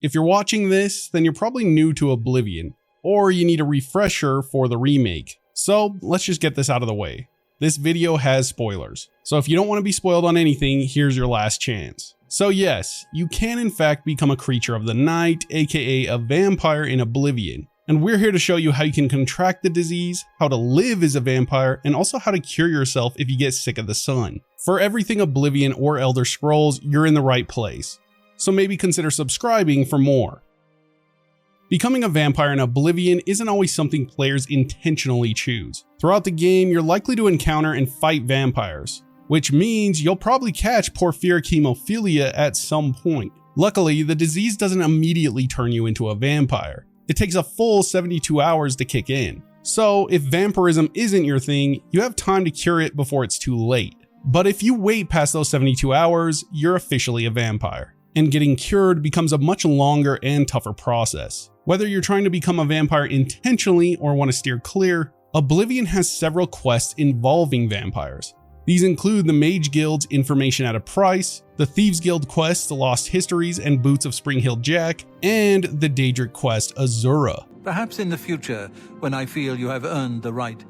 If you're watching this, then you're probably new to Oblivion, or you need a refresher for the remake. So let's just get this out of the way. This video has spoilers, so if you don't want to be spoiled on anything, here's your last chance. So yes, you can in fact become a creature of the night, aka a vampire in Oblivion. And we're here to show you how you can contract the disease, how to live as a vampire, and also how to cure yourself if you get sick of the sun. For everything Oblivion or Elder Scrolls, you're in the right place. So maybe consider subscribing for more. Becoming a vampire in Oblivion isn't always something players intentionally choose. Throughout the game, you're likely to encounter and fight vampires, which means you'll probably catch porphyric hemophilia at some point. Luckily, the disease doesn't immediately turn you into a vampire. It takes a full 72 hours to kick in. So if vampirism isn't your thing, you have time to cure it before it's too late. But if you wait past those 72 hours, you're officially a vampire. And getting cured becomes a much longer and tougher process. Whether you're trying to become a vampire intentionally or want to steer clear, Oblivion has several quests involving vampires. These include the Mage Guild's Information at a Price, the Thieves Guild quest, The Lost Histories and Boots of Spring-Heeled Jack, and the Daedric quest, Azura. Perhaps in the future, when I feel you have earned the right,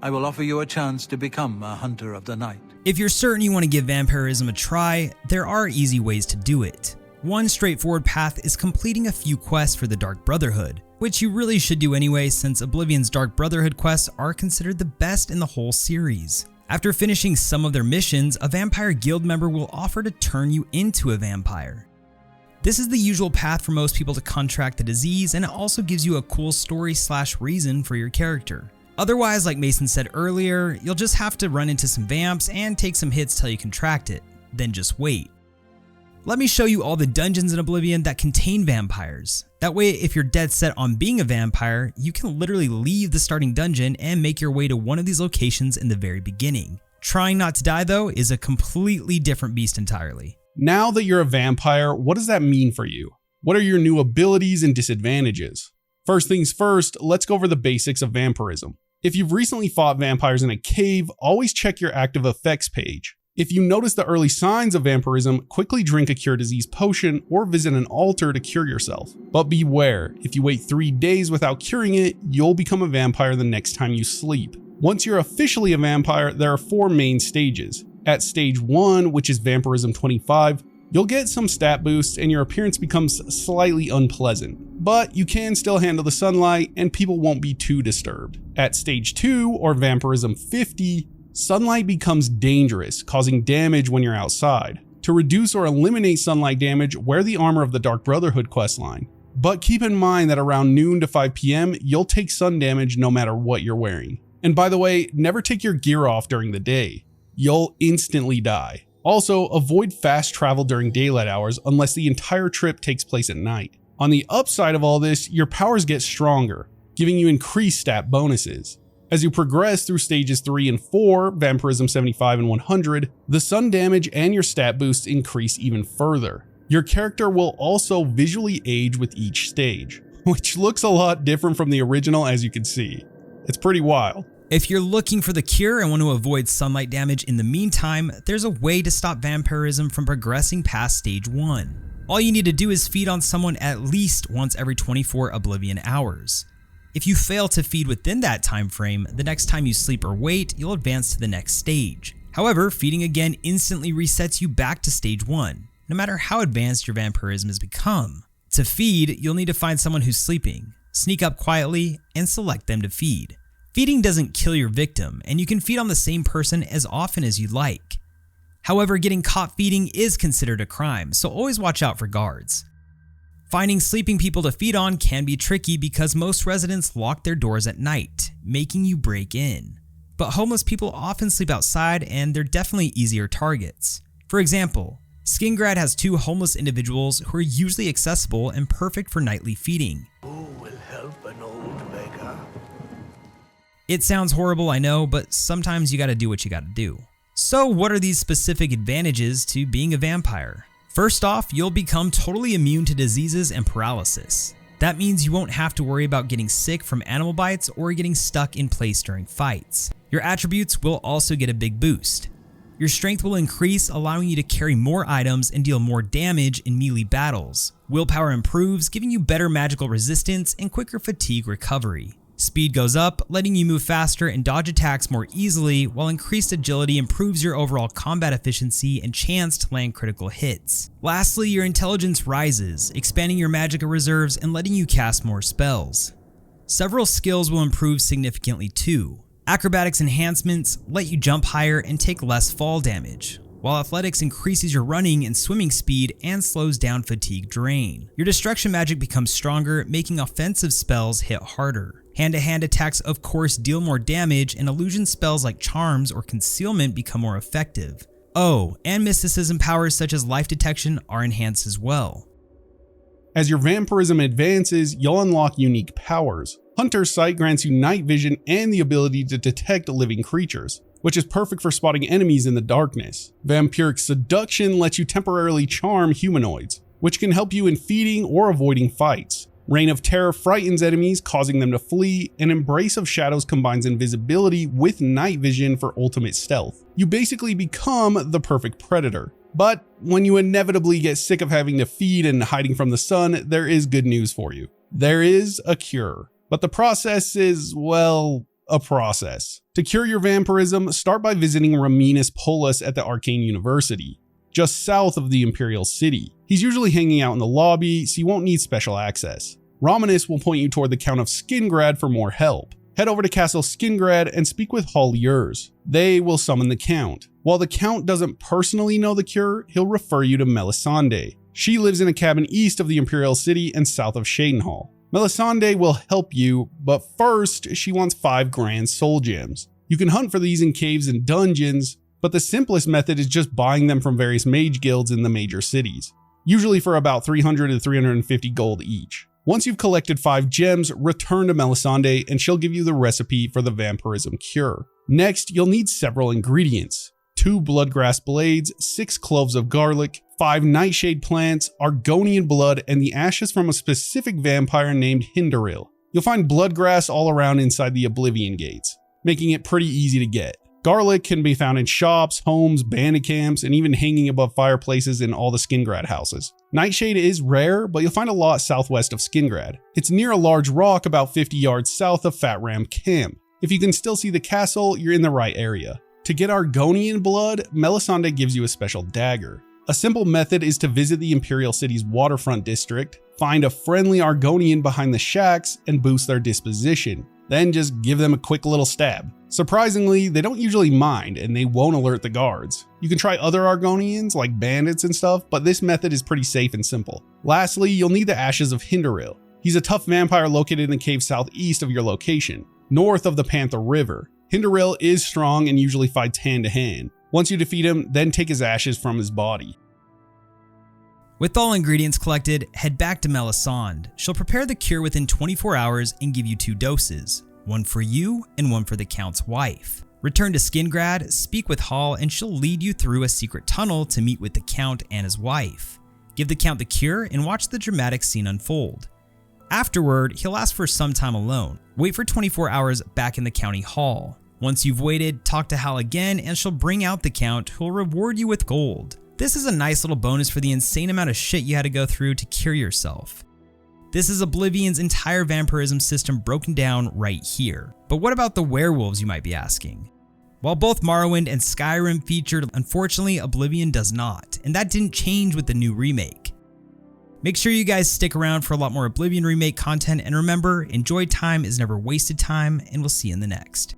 I will offer you a chance to become a hunter of the night. If you're certain you want to give vampirism a try, there are easy ways to do it. One straightforward path is completing a few quests for the Dark Brotherhood, which you really should do anyway since Oblivion's Dark Brotherhood quests are considered the best in the whole series. After finishing some of their missions, a vampire guild member will offer to turn you into a vampire. This is the usual path for most people to contract the disease, and it also gives you a cool story/reason for your character. Otherwise, like Mason said earlier, you'll just have to run into some vamps and take some hits till you contract it, then just wait. Let me show you all the dungeons in Oblivion that contain vampires. That way, if you're dead set on being a vampire, you can literally leave the starting dungeon and make your way to one of these locations in the very beginning. Trying not to die though is a completely different beast entirely. Now that you're a vampire, what does that mean for you? What are your new abilities and disadvantages? First things first, let's go over the basics of vampirism. If you've recently fought vampires in a cave, always check your active effects page. If you notice the early signs of vampirism, quickly drink a cure disease potion or visit an altar to cure yourself. But beware, if you wait 3 days without curing it, you'll become a vampire the next time you sleep. Once you're officially a vampire, there are 4 main stages. At stage 1, which is Vampirism 25, you'll get some stat boosts and your appearance becomes slightly unpleasant. But you can still handle the sunlight and people won't be too disturbed. At stage 2, or Vampirism 50, sunlight becomes dangerous, causing damage when you're outside. To reduce or eliminate sunlight damage, wear the armor of the Dark Brotherhood questline. But keep in mind that around noon to 5 PM, you'll take sun damage no matter what you're wearing. And by the way, never take your gear off during the day. You'll instantly die. Also, avoid fast travel during daylight hours unless the entire trip takes place at night. On the upside of all this, your powers get stronger, giving you increased stat bonuses. As you progress through stages 3 and 4, Vampirism 75 and 100, the sun damage and your stat boosts increase even further. Your character will also visually age with each stage, which looks a lot different from the original as you can see. It's pretty wild. If you're looking for the cure and want to avoid sunlight damage in the meantime, there's a way to stop vampirism from progressing past stage 1. All you need to do is feed on someone at least once every 24 Oblivion hours. If you fail to feed within that time frame, the next time you sleep or wait, you'll advance to the next stage. However, feeding again instantly resets you back to stage 1, no matter how advanced your vampirism has become. To feed, you'll need to find someone who's sleeping, sneak up quietly, and select them to feed. Feeding doesn't kill your victim, and you can feed on the same person as often as you like. However, getting caught feeding is considered a crime, so always watch out for guards. Finding sleeping people to feed on can be tricky because most residents lock their doors at night, making you break in. But homeless people often sleep outside and they're definitely easier targets. For example, Skingrad has 2 homeless individuals who are usually accessible and perfect for nightly feeding. Who will help an old beggar? It sounds horrible, I know, but sometimes you gotta do what you gotta do. So what are these specific advantages to being a vampire? First off, you'll become totally immune to diseases and paralysis. That means you won't have to worry about getting sick from animal bites or getting stuck in place during fights. Your attributes will also get a big boost. Your strength will increase, allowing you to carry more items and deal more damage in melee battles, Willpower improves, giving you better magical resistance and quicker fatigue recovery. Speed goes up, letting you move faster and dodge attacks more easily, while increased agility improves your overall combat efficiency and chance to land critical hits. Lastly, your intelligence rises, expanding your magicka reserves and letting you cast more spells. Several skills will improve significantly too. Acrobatics enhancements let you jump higher and take less fall damage, while athletics increases your running and swimming speed and slows down fatigue drain. Your destruction magic becomes stronger, making offensive spells hit harder. Hand-to-hand attacks of course deal more damage, and illusion spells like charms or concealment become more effective. Oh, and mysticism powers such as life detection are enhanced as well. As your vampirism advances, you'll unlock unique powers. Hunter's Sight grants you night vision and the ability to detect living creatures, which is perfect for spotting enemies in the darkness. Vampiric Seduction lets you temporarily charm humanoids, which can help you in feeding or avoiding fights. Reign of Terror frightens enemies, causing them to flee, and Embrace of Shadows combines invisibility with night vision for ultimate stealth. You basically become the perfect predator. But when you inevitably get sick of having to feed and hiding from the sun, there is good news for you. There is a cure. But the process is, well, a process. To cure your vampirism, start by visiting Raminus Polus at the Arcane University, just south of the Imperial City. He's usually hanging out in the lobby, so you won't need special access. Romanus will point you toward the Count of Skingrad for more help. Head over to Castle Skingrad and speak with Hauliers. They will summon the Count. While the Count doesn't personally know the cure, he'll refer you to Melisande. She lives in a cabin east of the Imperial City and south of Shadenhall. Melisande will help you, but first, she wants 5 grand soul gems. You can hunt for these in caves and dungeons, but the simplest method is just buying them from various mage guilds in the major cities, usually for about 300 to 350 gold each. Once you've collected 5 gems, return to Melisande and she'll give you the recipe for the vampirism cure. Next, you'll need several ingredients: 2 bloodgrass blades, 6 cloves of garlic, 5 nightshade plants, Argonian blood, and the ashes from a specific vampire named Hindaril. You'll find bloodgrass all around inside the Oblivion gates, making it pretty easy to get. Garlic can be found in shops, homes, bandit camps, and even hanging above fireplaces in all the Skingrad houses. Nightshade is rare, but you'll find a lot southwest of Skingrad. It's near a large rock about 50 yards south of Fat Ram Camp. If you can still see the castle, you're in the right area. To get Argonian blood, Melisande gives you a special dagger. A simple method is to visit the Imperial City's waterfront district, find a friendly Argonian behind the shacks, and boost their disposition. Then just give them a quick little stab. Surprisingly, they don't usually mind and they won't alert the guards. You can try other Argonians like bandits and stuff, but this method is pretty safe and simple. Lastly, you'll need the ashes of Hindaril. He's a tough vampire located in the cave southeast of your location, north of the Panther River. Hindaril is strong and usually fights hand to hand. Once you defeat him, then take his ashes from his body. With all ingredients collected, head back to Melisande. She'll prepare the cure within 24 hours and give you 2 doses, one for you and one for the Count's wife. Return to Skingrad, speak with Hall, and she'll lead you through a secret tunnel to meet with the Count and his wife. Give the Count the cure and watch the dramatic scene unfold. Afterward, he'll ask for some time alone. Wait for 24 hours back in the county hall. Once you've waited, talk to Hal again and she'll bring out the Count, who'll reward you with gold. This is a nice little bonus for the insane amount of shit you had to go through to cure yourself. This is Oblivion's entire vampirism system broken down right here. But what about the werewolves, you might be asking? While both Morrowind and Skyrim featured, unfortunately Oblivion does not, and that didn't change with the new remake. Make sure you guys stick around for a lot more Oblivion remake content, and remember, enjoy time is never wasted time, and we'll see you in the next.